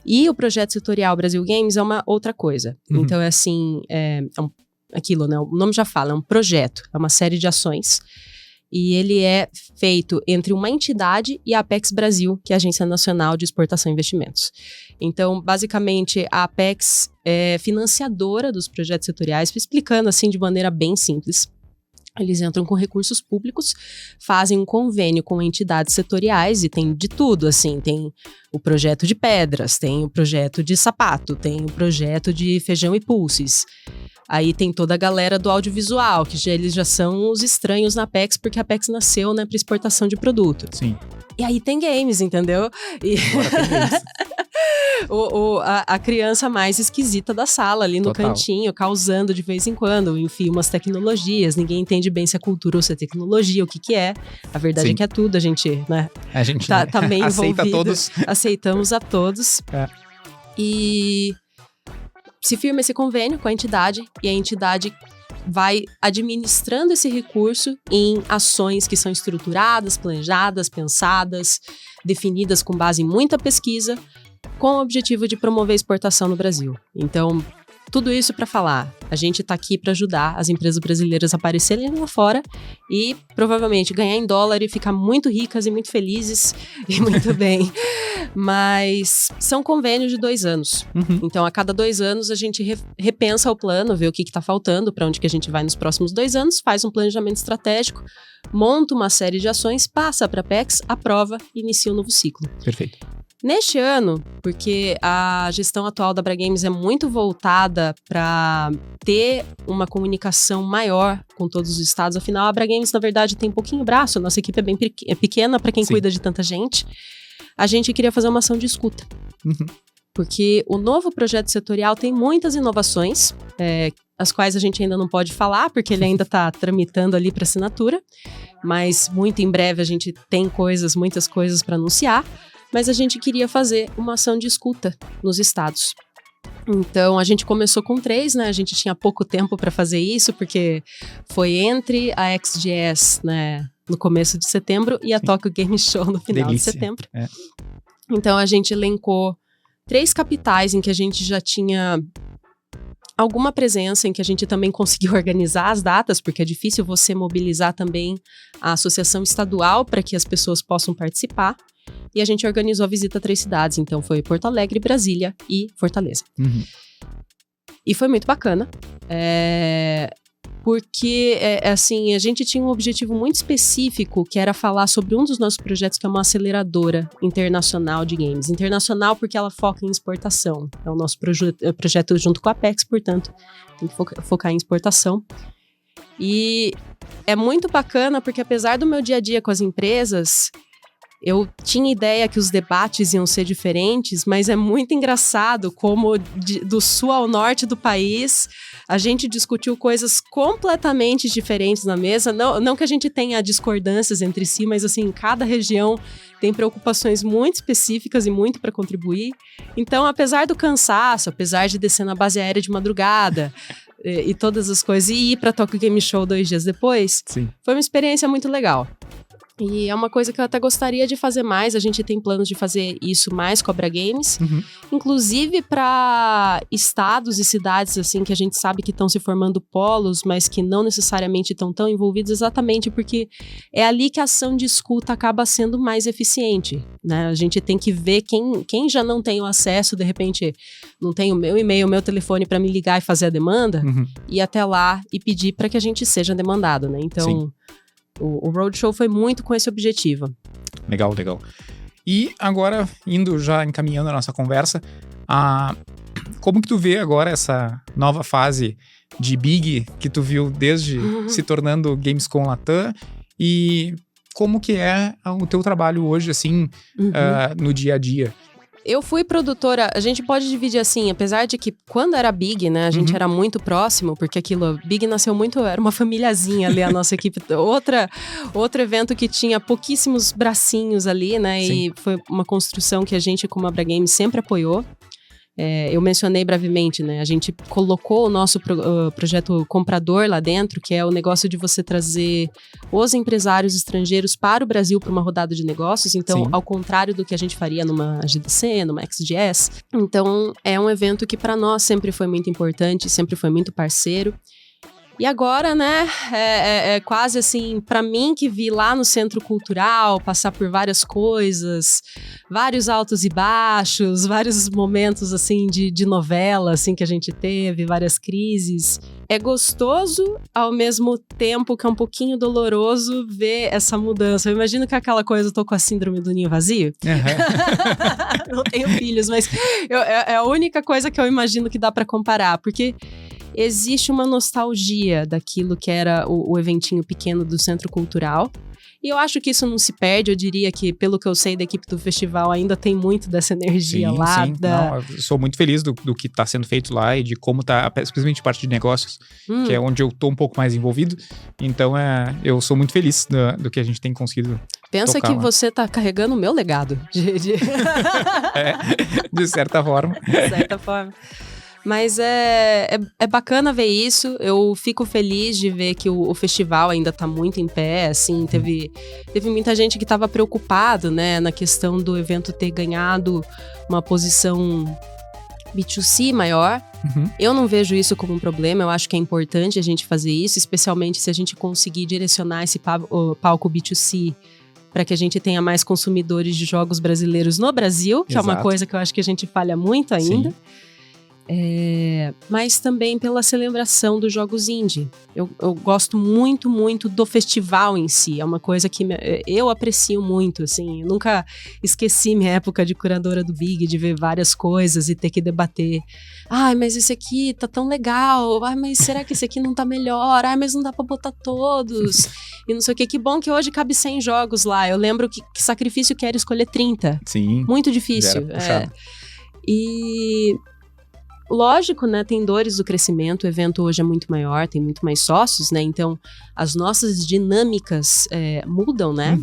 E o projeto setorial Brasil Games é uma outra coisa. Então, é assim, aquilo, né? O nome já fala, é um projeto, é uma série de ações. E ele é feito entre uma entidade e a Apex Brasil, que é a Agência Nacional de Exportação e Investimentos. Então, basicamente, a Apex é financiadora dos projetos setoriais, explicando assim de maneira bem simples. Eles entram com recursos públicos, fazem um convênio com entidades setoriais e tem de tudo, assim, tem o projeto de pedras, tem o projeto de sapato, tem o projeto de feijão e pulses. Aí tem toda a galera do audiovisual, que eles já são os estranhos na Apex, porque a Apex nasceu, né, para exportação de produto. Sim. E aí tem games, entendeu? E Agora tem games. a criança mais esquisita da sala, ali no cantinho, causando de vez em quando, enfim, umas tecnologias. Ninguém entende bem se é cultura ou se é tecnologia, o que é. A verdade é que é tudo, a gente, né? A gente tá bem aceita envolvido. todos. Aceitamos a todos. E se firma esse convênio com a entidade, e a entidade vai administrando esse recurso em ações que são estruturadas, planejadas, pensadas, definidas com base em muita pesquisa, com o objetivo de promover a exportação no Brasil. Então, tudo isso para falar, a gente está aqui para ajudar as empresas brasileiras a aparecerem lá fora e provavelmente ganhar em dólar e ficar muito ricas e muito felizes e muito bem. Mas são convênios de 2 anos. Então, a cada 2 anos, a gente repensa o plano, vê o que está faltando, para onde que a gente vai nos próximos 2 anos, faz um planejamento estratégico, monta uma série de ações, passa para a Apex, aprova e inicia um novo ciclo. Perfeito. Neste ano, porque a gestão atual da Bra Games é muito voltada para ter uma comunicação maior com todos os estados, afinal a Bra Games na verdade tem pouquinho braço, nossa equipe é bem pequena para quem cuida de tanta gente, a gente queria fazer uma ação de escuta. Porque o novo projeto setorial tem muitas inovações, as quais a gente ainda não pode falar, porque ele ainda está tramitando ali para assinatura, mas muito em breve a gente tem muitas coisas para anunciar. Mas a gente queria fazer uma ação de escuta nos estados. Então, a gente começou com 3, né? A gente tinha pouco tempo para fazer isso, porque foi entre a XGS, né, no começo de setembro e a Tokyo Game Show no final de setembro. Então, a gente elencou 3 capitais em que a gente já tinha alguma presença, em que a gente também conseguiu organizar as datas, porque é difícil você mobilizar também a associação estadual para que as pessoas possam participar. E a gente organizou a visita a 3 cidades, então foi Porto Alegre, Brasília e Fortaleza. E foi muito bacana, porque, assim, a gente tinha um objetivo muito específico, que era falar sobre um dos nossos projetos, que é uma aceleradora internacional de games. Internacional porque ela foca em exportação. É o nosso projeto junto com a Apex, portanto, tem que focar em exportação. E é muito bacana, porque apesar do meu dia a dia com as empresas, eu tinha ideia que os debates iam ser diferentes, mas é muito engraçado como do sul ao norte do país a gente discutiu coisas completamente diferentes na mesa. Não que a gente tenha discordâncias entre si, mas assim, cada região tem preocupações muito específicas e muito para contribuir. Então, apesar do cansaço, apesar de descer na base aérea de madrugada e todas as coisas, e ir para Tokyo Game Show 2 dias depois, foi uma experiência muito legal. E é uma coisa que eu até gostaria de fazer mais. A gente tem planos de fazer isso mais com a Bra Games. Inclusive para estados e cidades assim que a gente sabe que estão se formando polos, mas que não necessariamente estão tão envolvidos, exatamente porque é ali que a ação de escuta acaba sendo mais eficiente, né? A gente tem que ver quem já não tem o acesso, de repente não tem o meu e-mail, o meu telefone para me ligar e fazer a demanda, ir até lá e pedir para que a gente seja demandado, né? Então, o Roadshow foi muito com esse objetivo. Legal, legal. E agora, indo já encaminhando a nossa conversa, como que tu vê agora essa nova fase de Big que tu viu desde se tornando Gamescom Latam, e como que é o teu trabalho hoje, assim, no dia a dia? Eu fui produtora, a gente pode dividir assim, apesar de que quando era Big, né, a gente era muito próximo, porque aquilo, Big nasceu muito, era uma famíliazinha ali, a nossa equipe. Outro evento que tinha pouquíssimos bracinhos ali, né, Sim. e foi uma construção que a gente, como a Abra Games, sempre apoiou. Eu mencionei brevemente, né? A gente colocou o nosso projeto comprador lá dentro, que é o negócio de você trazer os empresários estrangeiros para o Brasil para uma rodada de negócios. Então, Sim. ao contrário do que a gente faria numa GDC, numa XGS. Então, é um evento que para nós sempre foi muito importante, sempre foi muito parceiro. E agora, né, é quase assim, pra mim que vi lá no Centro Cultural, passar por várias coisas, vários altos e baixos, vários momentos, assim, de novela, assim, que a gente teve, várias crises. É gostoso, ao mesmo tempo que é um pouquinho doloroso ver essa mudança. Eu imagino que aquela coisa, eu tô com a síndrome do ninho vazio. Não tenho filhos, mas é a única coisa que eu imagino que dá pra comparar, porque existe uma nostalgia daquilo que era o eventinho pequeno do Centro Cultural. E eu acho que isso não se perde. Eu diria que, pelo que eu sei da equipe do festival, ainda tem muito dessa energia lá. Sim. Não, eu sou muito feliz do que está sendo feito lá e de como está, especialmente parte de negócios, que é onde eu tô um pouco mais envolvido. Então, eu sou muito feliz do que a gente tem conseguido. Pensa que lá. você tá carregando o meu legado. De certa forma. De certa forma. Mas é bacana ver isso. Eu fico feliz de ver que o festival ainda tá muito em pé, assim. Teve muita gente que tava preocupado, né, na questão do evento ter ganhado uma posição B2C maior. Eu não vejo isso como um problema. Eu acho que é importante a gente fazer isso, especialmente se a gente conseguir direcionar esse palco B2C para que a gente tenha mais consumidores de jogos brasileiros no Brasil, que Exato. é uma coisa que eu acho que a gente falha muito ainda. Sim. Mas também pela celebração dos jogos indie. Eu gosto muito, muito do festival em si. É uma coisa que eu aprecio muito, assim. Eu nunca esqueci minha época de curadora do Big, de ver várias coisas e ter que debater. Ai, mas esse aqui tá tão legal. Ai, mas será que esse aqui não tá melhor? Ai, mas não dá pra botar todos. E não sei o quê. Que bom que hoje cabe 100 jogos lá. Eu lembro que sacrifício que era escolher 30. Sim. Muito difícil. E... lógico, né, tem dores do crescimento, o evento hoje é muito maior, tem muito mais sócios, né, então as nossas dinâmicas mudam, né.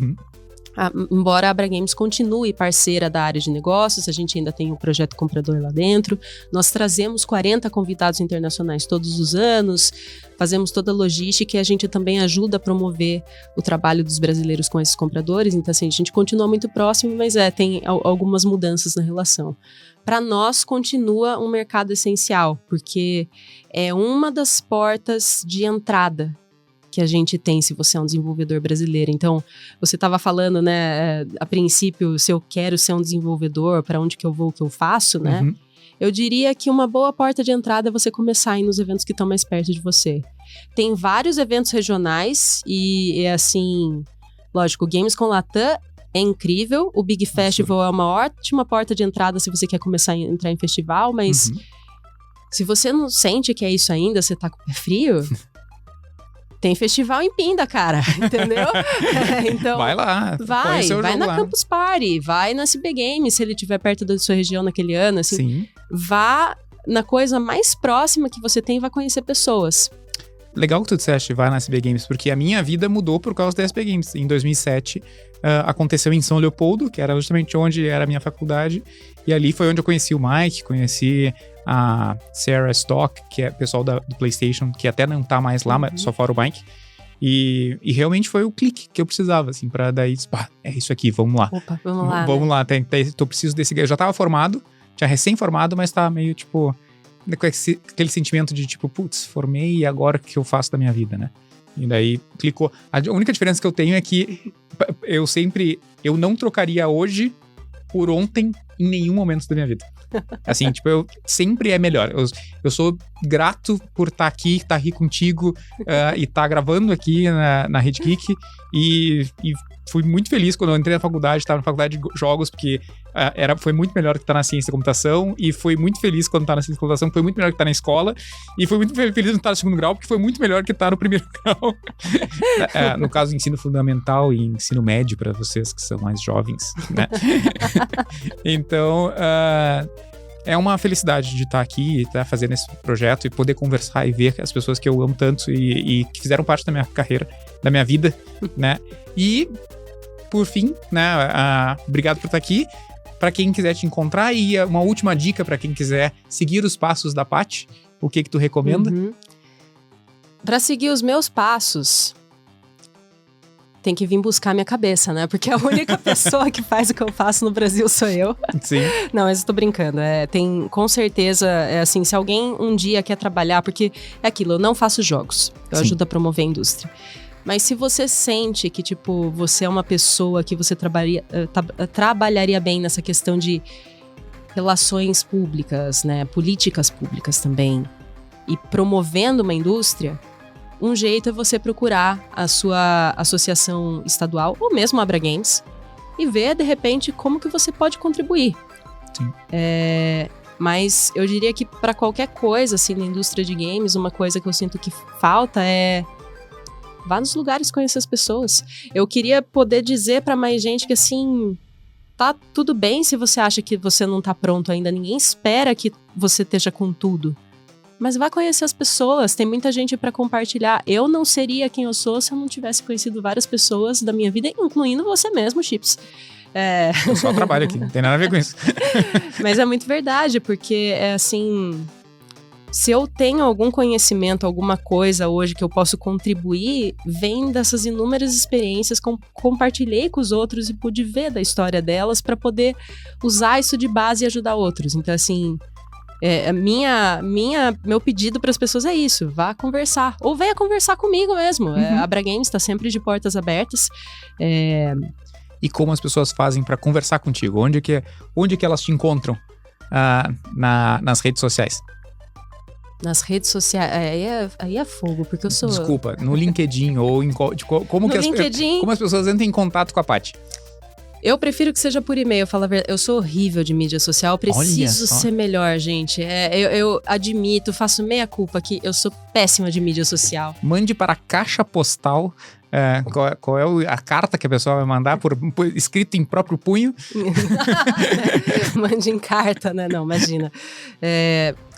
Embora a Abra Games continue parceira da área de negócios, a gente ainda tem o projeto comprador lá dentro, nós trazemos 40 convidados internacionais todos os anos, fazemos toda a logística e a gente também ajuda a promover o trabalho dos brasileiros com esses compradores, então assim, a gente continua muito próximo, mas tem algumas mudanças na relação. Para nós, continua um mercado essencial, porque é uma das portas de entrada que a gente tem se você é um desenvolvedor brasileiro. Então, você estava falando, né, a princípio, se eu quero ser um desenvolvedor, para onde que eu vou, o que eu faço, né? Eu diria que uma boa porta de entrada é você começar a ir nos eventos que estão mais perto de você. Tem vários eventos regionais e assim, lógico, Games com Latam é incrível, o Big Festival é uma ótima porta de entrada se você quer começar a entrar em festival, mas se você não sente que é isso ainda, você tá com o pé frio, tem festival em Pinda, cara, entendeu? Então, vai lá, vai na Campus Party, vai na CB Games, se ele estiver perto da sua região naquele ano, assim. Sim. Vá na coisa mais próxima que você tem e vai conhecer pessoas. Legal que tu disseste, vai na SB Games, porque a minha vida mudou por causa da SB Games. Em 2007, aconteceu em São Leopoldo, que era justamente onde era a minha faculdade, e ali foi onde eu conheci o Mike, conheci a Sarah Stock, que é pessoal do PlayStation, que até não tá mais lá, mas só fora o Mike. E realmente foi o clique que eu precisava, assim, pra daí, é isso aqui, vamos lá. Opa, vamos lá. Vamos lá, tô preciso desse... Eu já tava formado, tinha recém-formado, mas tá meio, tipo... com aquele sentimento de tipo, putz, formei e agora o que eu faço da minha vida, né? E daí clicou. A única diferença que eu tenho é que eu não trocaria hoje por ontem em nenhum momento da minha vida. Assim, tipo, eu sempre é melhor. Eu sou grato por estar aqui foi e estar gravando aqui na Rede Geek e fui muito feliz quando eu entrei na faculdade, estava na faculdade de jogos, porque foi muito melhor que estar na ciência da computação, e fui muito feliz quando estava na ciência da computação, foi muito melhor que estar na escola, e fui muito feliz quando estar no segundo grau, porque foi muito melhor que estar no primeiro grau. No caso, ensino fundamental e ensino médio, para vocês que são mais jovens, né? Então, é uma felicidade de estar aqui e estar fazendo esse projeto e poder conversar e ver as pessoas que eu amo tanto e que fizeram parte da minha carreira, da minha vida, né? E, por fim, né, obrigado por estar aqui. Para quem quiser te encontrar, e uma última dica para quem quiser seguir os passos da Paty, o que tu recomenda? Para seguir os meus passos, tem que vir buscar minha cabeça, né? Porque a única pessoa que faz o que eu faço no Brasil sou eu. Sim. Não, mas eu tô brincando. Tem, com certeza, assim, se alguém um dia quer trabalhar, porque é aquilo, eu não faço jogos, eu ajudo a promover a indústria. Mas se você sente que, tipo, você é uma pessoa que você trabalharia bem nessa questão de relações públicas, né? Políticas públicas também, e promovendo uma indústria, um jeito é você procurar a sua associação estadual, ou mesmo a Abra Games, e ver, de repente, como que você pode contribuir. Sim. Mas eu diria que para qualquer coisa, assim, na indústria de games, uma coisa que eu sinto que falta é vá nos lugares conhecer as pessoas. Eu queria poder dizer para mais gente que, assim, tá tudo bem se você acha que você não tá pronto ainda. Ninguém espera que você esteja com tudo. Mas vá conhecer as pessoas. Tem muita gente para compartilhar. Eu não seria quem eu sou se eu não tivesse conhecido várias pessoas da minha vida, incluindo você mesmo, Chips. Eu só trabalho aqui, não tem nada a ver com isso. Mas é muito verdade, porque é assim... Se eu tenho algum conhecimento, alguma coisa hoje que eu posso contribuir, vem dessas inúmeras experiências que compartilhei com os outros e pude ver da história delas para poder usar isso de base e ajudar outros. Então, assim, meu pedido para as pessoas é isso: vá conversar. Ou venha conversar comigo mesmo. A Abra Games está sempre de portas abertas. E como as pessoas fazem para conversar contigo? Onde que elas te encontram nas redes sociais? Nas redes sociais, aí é fogo, porque eu sou... Desculpa, no LinkedIn ou como as pessoas entram em contato com a Paty? Eu prefiro que seja por e-mail, fala a verdade. Eu sou horrível de mídia social, eu preciso ser melhor, gente. Eu admito, faço meia culpa que eu sou péssima de mídia social. Mande para a caixa postal. Qual é a carta que a pessoa vai mandar escrito em próprio punho? Mande em carta, né? Não, imagina.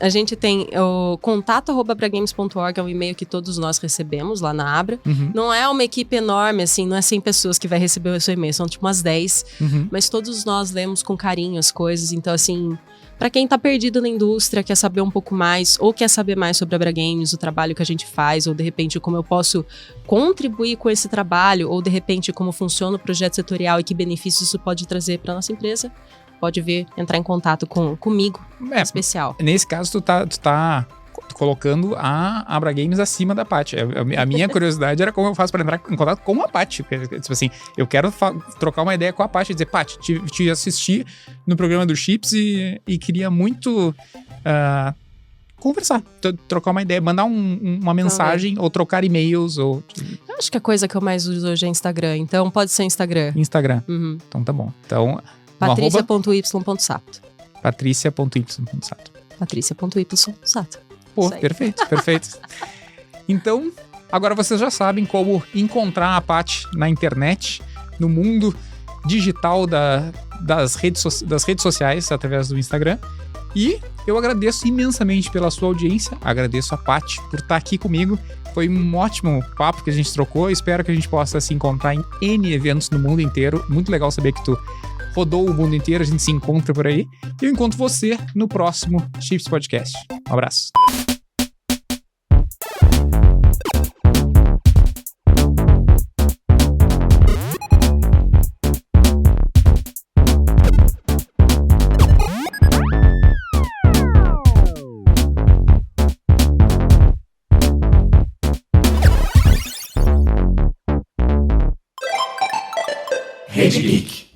A gente tem o contato@abragames.org, é um e-mail que todos nós recebemos lá na Abra. Não é uma equipe enorme, assim, não é 100 pessoas que vai receber o seu e-mail, são tipo umas 10. Mas todos nós lemos com carinho as coisas, então assim... Para quem tá perdido na indústria, quer saber um pouco mais, ou quer saber mais sobre a Abra Games, o trabalho que a gente faz, ou de repente como eu posso contribuir com esse trabalho, ou de repente como funciona o projeto setorial e que benefícios isso pode trazer para nossa empresa, pode vir entrar em contato comigo, em especial. Nesse caso, tu tá colocando a Abra Games acima da Paty. A minha curiosidade era como eu faço para entrar em contato com a Paty. Tipo assim, eu quero trocar uma ideia com a Paty e dizer: Paty, te assisti no programa do Chips e queria muito conversar, trocar uma ideia, mandar uma mensagem ou trocar e-mails. Eu acho que a coisa que eu mais uso hoje é Instagram, então pode ser Instagram. Então tá bom. Então, Patrícia.y.sato. Patrícia.y.sato. Patrícia.y.sato. Pô, perfeito. Então, agora vocês já sabem como encontrar a Paty na internet, no mundo digital das redes sociais, através do Instagram. E eu agradeço imensamente pela sua audiência, agradeço a Paty por estar aqui comigo. Foi um ótimo papo que a gente trocou, espero que a gente possa se encontrar em N eventos no mundo inteiro. Muito legal saber que tu rodou o mundo inteiro, a gente se encontra por aí. E eu encontro você no próximo Chips Podcast. Um abraço. Rede Geek.